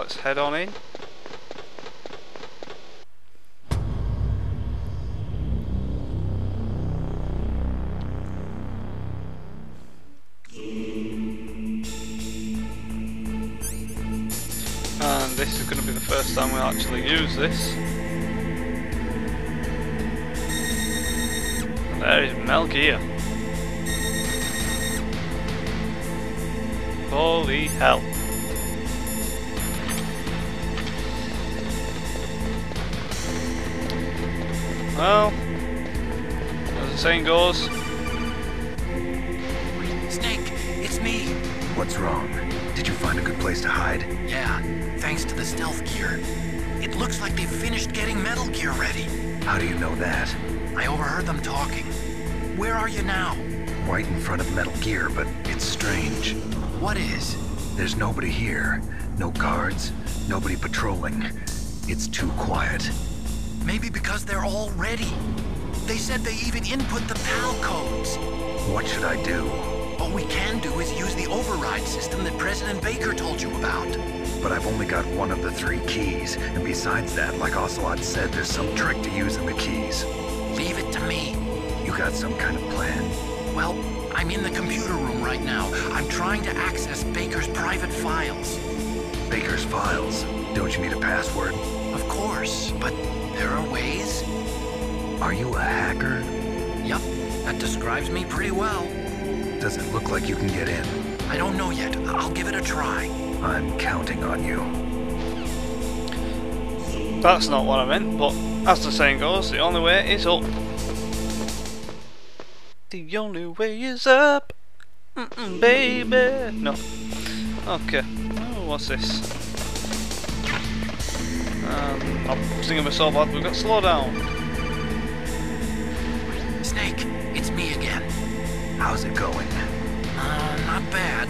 let's head on in. And this is going to be the first time we'll actually use this. And there is Metal Gear. Holy hell. Well, as the saying goes... Snake, it's me. What's wrong? Did you find a good place to hide? Yeah, thanks to the stealth gear. It looks like they've finished getting Metal Gear ready. How do you know that? I overheard them talking. Where are you now? Right in front of Metal Gear, but it's strange. What is? There's nobody here. No guards, nobody patrolling. It's too quiet. Maybe because they're all ready. They said they even input the PAL codes. What should I do? All we can do is use the override system that President Baker told you about. But I've only got one of the 3 keys, and besides that, like Ocelot said, there's some trick to using the keys. Leave it to me. You got some kind of plan? Well, I'm in the computer room right now. I'm trying to access Baker's private files. Baker's files? Don't you need a password? Of course, but there are ways. Are you a hacker? Yup, that describes me pretty well. Does it look like you can get in? I don't know yet. I'll give it a try. I'm counting on you. That's not what I meant, but as the saying goes, the only way is up. The only way is up, baby. No. Okay. Oh, what's this? I'm singing so bad. We've got to slow down. Snake, it's me again. How's it going? Not bad.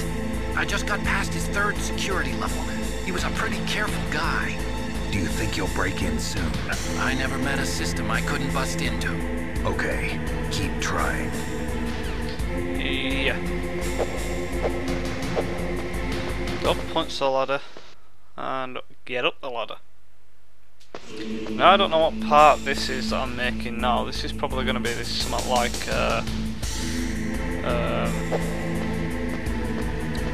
I just got past his 3rd security level. He was a pretty careful guy. Do you think you'll break in soon? I never met a system I couldn't bust into. Okay, keep trying. Yeah. Up, punch the ladder, and get up the ladder. Now I don't know what part this is that I'm making now. This is probably going to be something like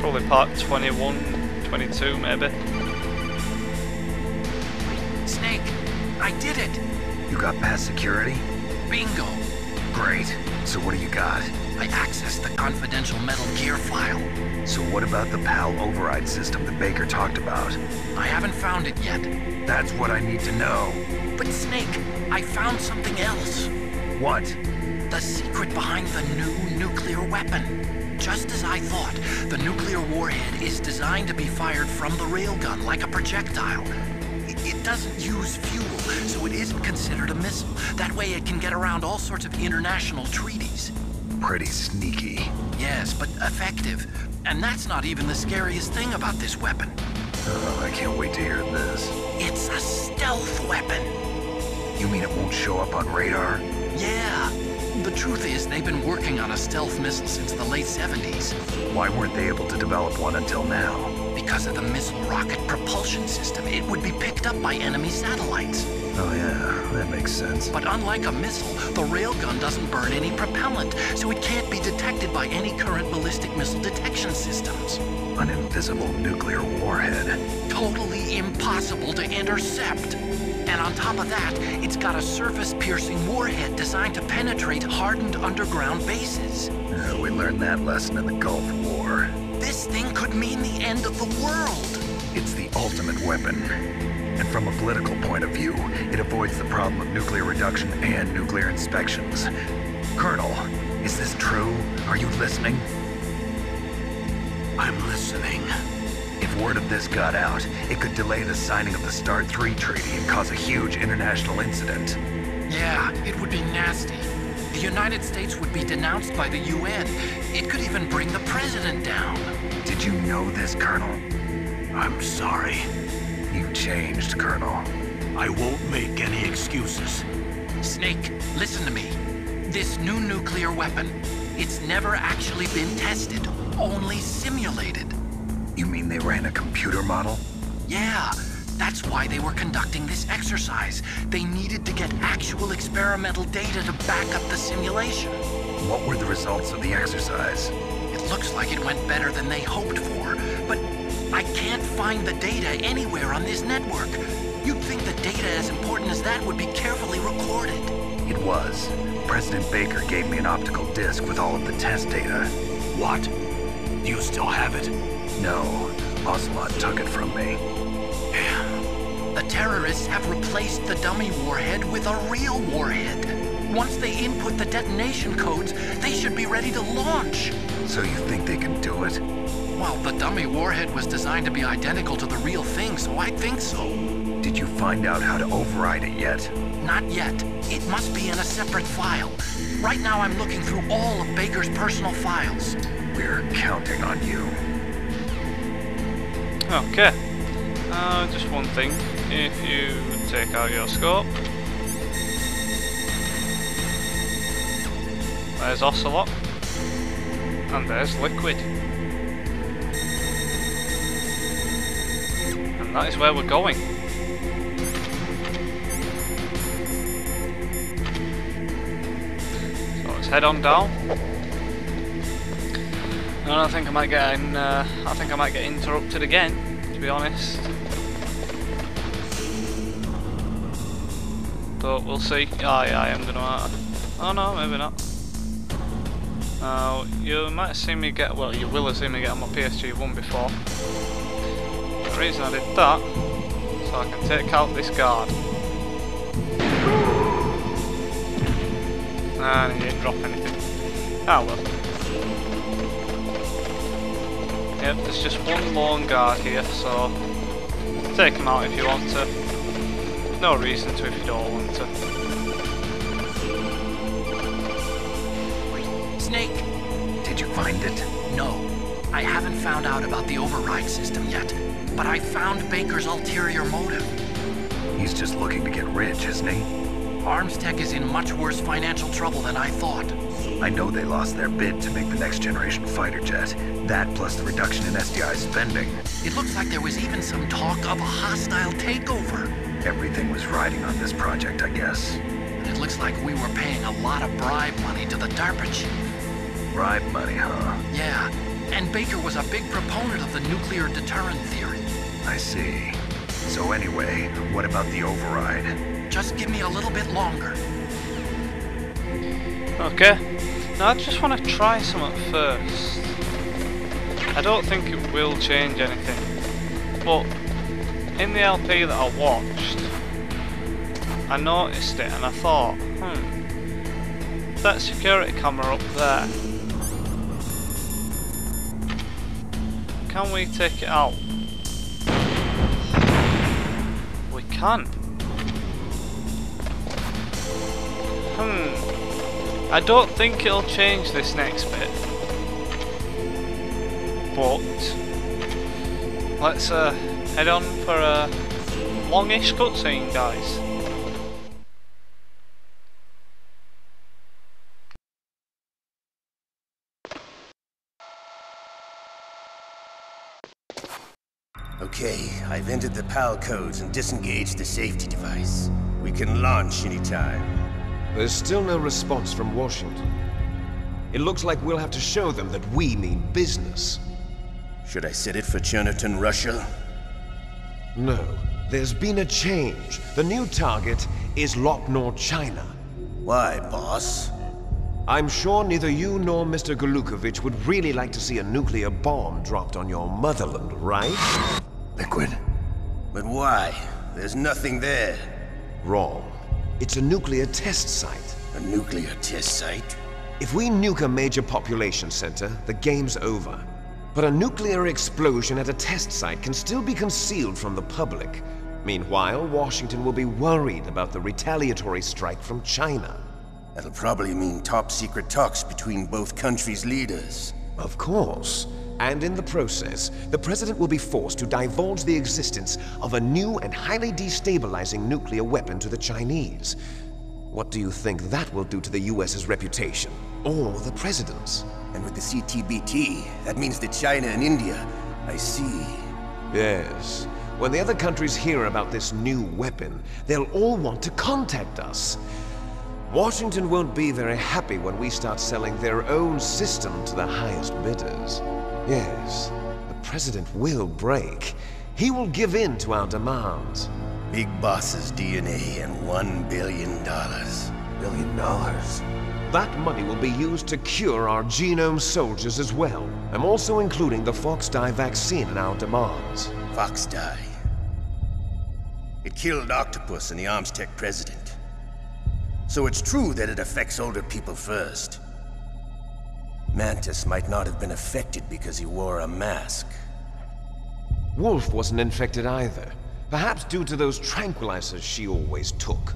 probably part 21, 22 maybe. Snake, I did it! You got past security? Bingo! Great. So what do you got? I accessed the confidential Metal Gear file. So what about the PAL override system that Baker talked about? I haven't found it yet. That's what I need to know. But Snake, I found something else. What? The secret behind the new nuclear weapon. Just as I thought, the nuclear warhead is designed to be fired from the railgun like a projectile. It doesn't use fuel, so it isn't considered a missile. That way it can get around all sorts of international treaties. Pretty sneaky. Yes, but effective. And that's not even the scariest thing about this weapon. Oh, I can't wait to hear this. It's a stealth weapon. You mean it won't show up on radar? Yeah. The truth is, they've been working on a stealth missile since the late 70s. Why weren't they able to develop one until now? Because of the missile rocket propulsion system, it would be picked up by enemy satellites. Oh yeah, that makes sense. But unlike a missile, the railgun doesn't burn any propellant, so it can't be detected by any current ballistic missile detection systems. An invisible nuclear warhead. Totally impossible to intercept. And on top of that, it's got a surface-piercing warhead designed to penetrate hardened underground bases. We learned that lesson in the Gulf War. This thing could mean the end of the world. It's the ultimate weapon. And from a political point of view, it avoids the problem of nuclear reduction and nuclear inspections. Colonel, is this true? Are you listening? I'm listening. If word of this got out, it could delay the signing of the START 3 treaty and cause a huge international incident. Yeah, it would be nasty. The United States would be denounced by the UN. It could even bring the president down. Did you know this, Colonel? I'm sorry. You changed, Colonel. I won't make any excuses. Snake, listen to me. This new nuclear weapon, it's never actually been tested, only simulated. You mean they ran a computer model? Yeah, that's why they were conducting this exercise. They needed to get actual experimental data to back up the simulation. What were the results of the exercise? It looks like it went better than they hoped for, but I can't find the data anywhere on this network. You'd think the data as important as that would be carefully recorded. It was. President Baker gave me an optical disc with all of the test data. What? Do you still have it? No, Ocelot took it from me. The terrorists have replaced the dummy warhead with a real warhead. Once they input the detonation codes, they should be ready to launch. So you think they can do it? Well, the dummy warhead was designed to be identical to the real thing, so I think so. Did you find out how to override it yet? Not yet. It must be in a separate file. Right now I'm looking through all of Baker's personal files. We're counting on you. Okay. Just one thing. If you take out your scope, there's Ocelot, and there's Liquid. And that is where we're going. So let's head on down. And I think I might get interrupted again, to be honest. But we'll see. Oh yeah, I am gonna. Oh no, maybe not. You might have seen me get. Well, you will have seen me get on my PSG1 before. The reason I did that, so I can take out this guard. And he didn't drop anything. Ah well. Yep, there's just one lone guard here, so take him out if you want to. No reason to if you don't want to. Snake! Did you find it? No. I haven't found out about the override system yet, but I found Baker's ulterior motive. He's just looking to get rich, isn't he? Armstech is in much worse financial trouble than I thought. I know they lost their bid to make the next generation fighter jet. That plus the reduction in SDI spending. It looks like there was even some talk of a hostile takeover. Everything was riding on this project, I guess. And it looks like we were paying a lot of bribe money to the DARPA chief. Bribe money, huh? Yeah, and Baker was a big proponent of the nuclear deterrent theory. I see. So anyway, what about the override? Just give me a little bit longer. Okay. Now I just want to try something first. I don't think it will change anything, but in the LP that I watched, I noticed it and I thought, that security camera up there, can we take it out? We can. I don't think it'll change this next bit, but let's head on for a longish cutscene, guys. Okay, I've entered the PAL codes and disengaged the safety device. We can launch anytime. There's still no response from Washington. It looks like we'll have to show them that we mean business. Should I set it for Chernobyl, Russia? No, there's been a change. The new target is Lopnor, China. Why, boss? I'm sure neither you nor Mr. Golukovich would really like to see a nuclear bomb dropped on your motherland, right? Liquid. But why? There's nothing there. Wrong. It's a nuclear test site. A nuclear test site? If we nuke a major population center, the game's over. But a nuclear explosion at a test site can still be concealed from the public. Meanwhile, Washington will be worried about the retaliatory strike from China. That'll probably mean top-secret talks between both countries' leaders. Of course. And in the process, the President will be forced to divulge the existence of a new and highly destabilizing nuclear weapon to the Chinese. What do you think that will do to the US's reputation? Or the President's? And with the CTBT, that means that China and India... I see. Yes. When the other countries hear about this new weapon, they'll all want to contact us. Washington won't be very happy when we start selling their own system to the highest bidders. Yes, the President will break. He will give in to our demands. Big Boss's DNA and $1 billion. $1 billion? That money will be used to cure our genome soldiers as well. I'm also including the Fox-Die vaccine in our demands. Fox-Die. It killed Octopus and the Armstech president. So it's true that it affects older people first. Mantis might not have been affected because he wore a mask. Wolf wasn't infected either. Perhaps due to those tranquilizers she always took.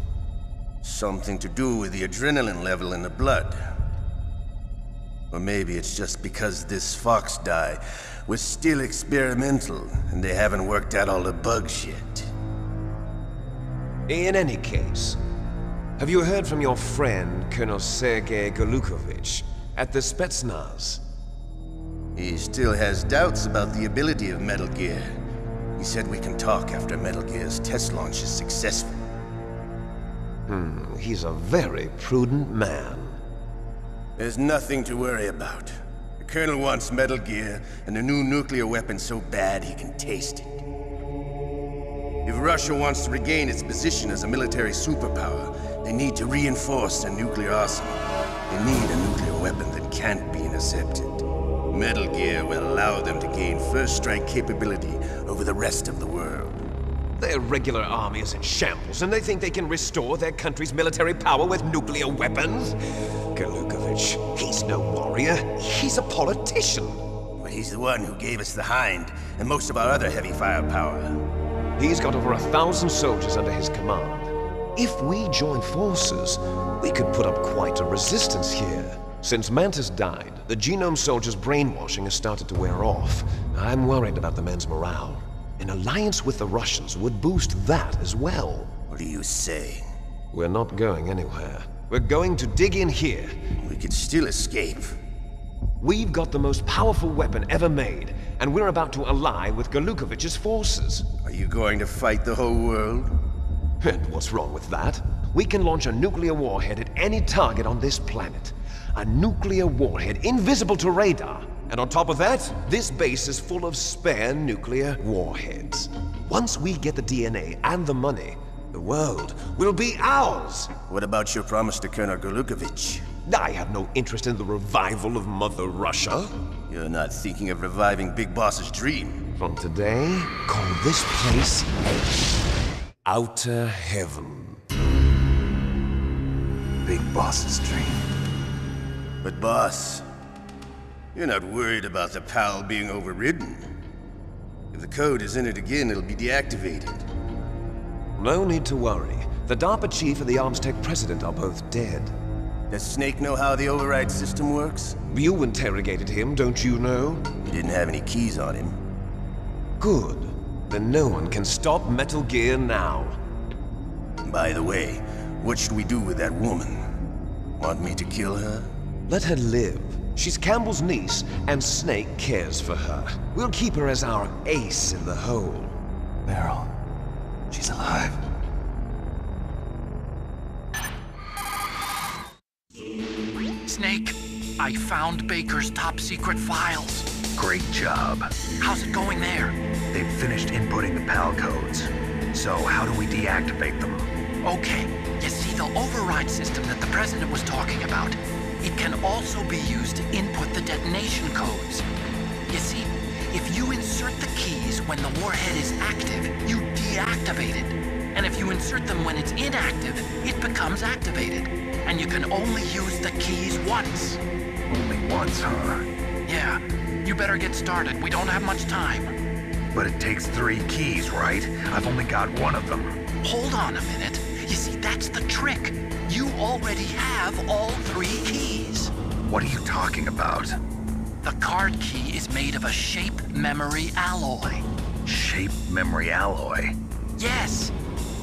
Something to do with the adrenaline level in the blood. Or maybe it's just because this Fox-Die was still experimental and they haven't worked out all the bugs yet. In any case, have you heard from your friend, Colonel Sergei Golukovich, at the Spetsnaz? He still has doubts about the ability of Metal Gear. He said we can talk after Metal Gear's test launch is successful. He's a very prudent man. There's nothing to worry about. The Colonel wants Metal Gear and the new nuclear weapon so bad he can taste it. If Russia wants to regain its position as a military superpower, they need to reinforce their nuclear arsenal. They need a nuclear weapon that can't be intercepted. Metal Gear will allow them to gain first strike capability over the rest of the world. Their regular army is in shambles, and they think they can restore their country's military power with nuclear weapons? Golukovich, he's no warrior. He's a politician. But he's the one who gave us the Hind and most of our other heavy firepower. He's got over 1,000 soldiers under his command. If we join forces, we could put up quite a resistance here. Since Mantis died, the genome soldiers' brainwashing has started to wear off. I'm worried about the men's morale. An alliance with the Russians would boost that as well. What are you saying? We're not going anywhere. We're going to dig in here. We could still escape. We've got the most powerful weapon ever made, and we're about to ally with Golukovich's forces. Are you going to fight the whole world? And what's wrong with that? We can launch a nuclear warhead at any target on this planet. A nuclear warhead invisible to radar. And on top of that, this base is full of spare nuclear warheads. Once we get the DNA and the money, the world will be ours! What about your promise to Colonel Golukovich? I have no interest in the revival of Mother Russia. You're not thinking of reviving Big Boss's dream. From today, call this place Outer Heaven. Big Boss's dream. But boss, you're not worried about the PAL being overridden. If the code is in it again, it'll be deactivated. No need to worry. The DARPA chief and the Armstech president are both dead. Does Snake know how the override system works? You interrogated him, don't you know? He didn't have any keys on him. Good. Then no one can stop Metal Gear now. By the way, what should we do with that woman? Want me to kill her? Let her live. She's Campbell's niece, and Snake cares for her. We'll keep her as our ace in the hole. Meryl, she's alive. Snake, I found Baker's top-secret files. Great job. How's it going there? They've finished inputting the PAL codes. So how do we deactivate them? Okay, you see the override system that the President was talking about? It can also be used to input the detonation codes. You see, if you insert the keys when the warhead is active, you deactivate it. And if you insert them when it's inactive, it becomes activated. And you can only use the keys once. Only once, huh? Yeah, you better get started. We don't have much time. But it takes 3 keys, right? I've only got 1 of them. Hold on a minute. You see, that's the trick. You already have all 3 keys. What are you talking about? The card key is made of a shape memory alloy. Shape memory alloy? Yes.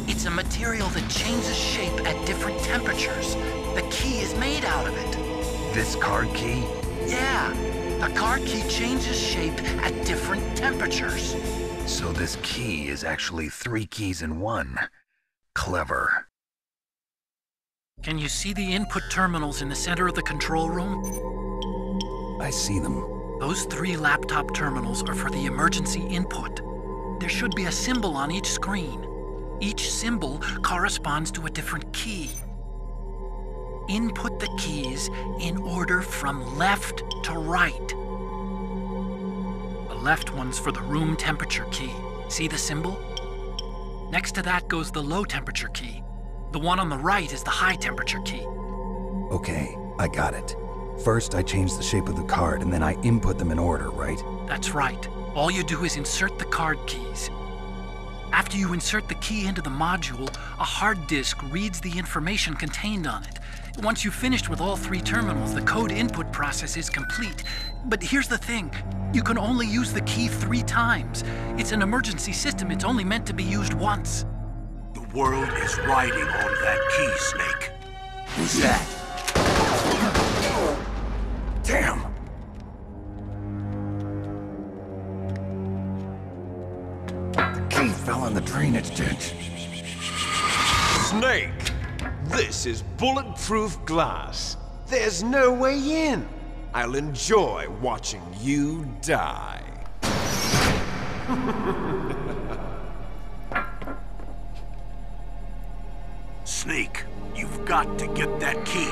It's a material that changes shape at different temperatures. The key is made out of it. This card key? Yeah. The card key changes shape at different temperatures. So this key is actually 3 keys in one. Clever. Can you see the input terminals in the center of the control room? I see them. Those 3 laptop terminals are for the emergency input. There should be a symbol on each screen. Each symbol corresponds to a different key. Input the keys in order from left to right. The left one's for the room temperature key. See the symbol? Next to that goes the low temperature key. The one on the right is the high temperature key. Okay, I got it. First, I change the shape of the card, and then I input them in order, right? That's right. All you do is insert the card keys. After you insert the key into the module, a hard disk reads the information contained on it. Once you've finished with all 3 terminals, the code input process is complete. But here's the thing. You can only use the key 3 times. It's an emergency system. It's only meant to be used once. The world is riding on that key, Snake. Who's that? Damn! The key fell in the drainage ditch. Snake! This is bulletproof glass. There's no way in. I'll enjoy watching you die. Snake, you've got to get that key.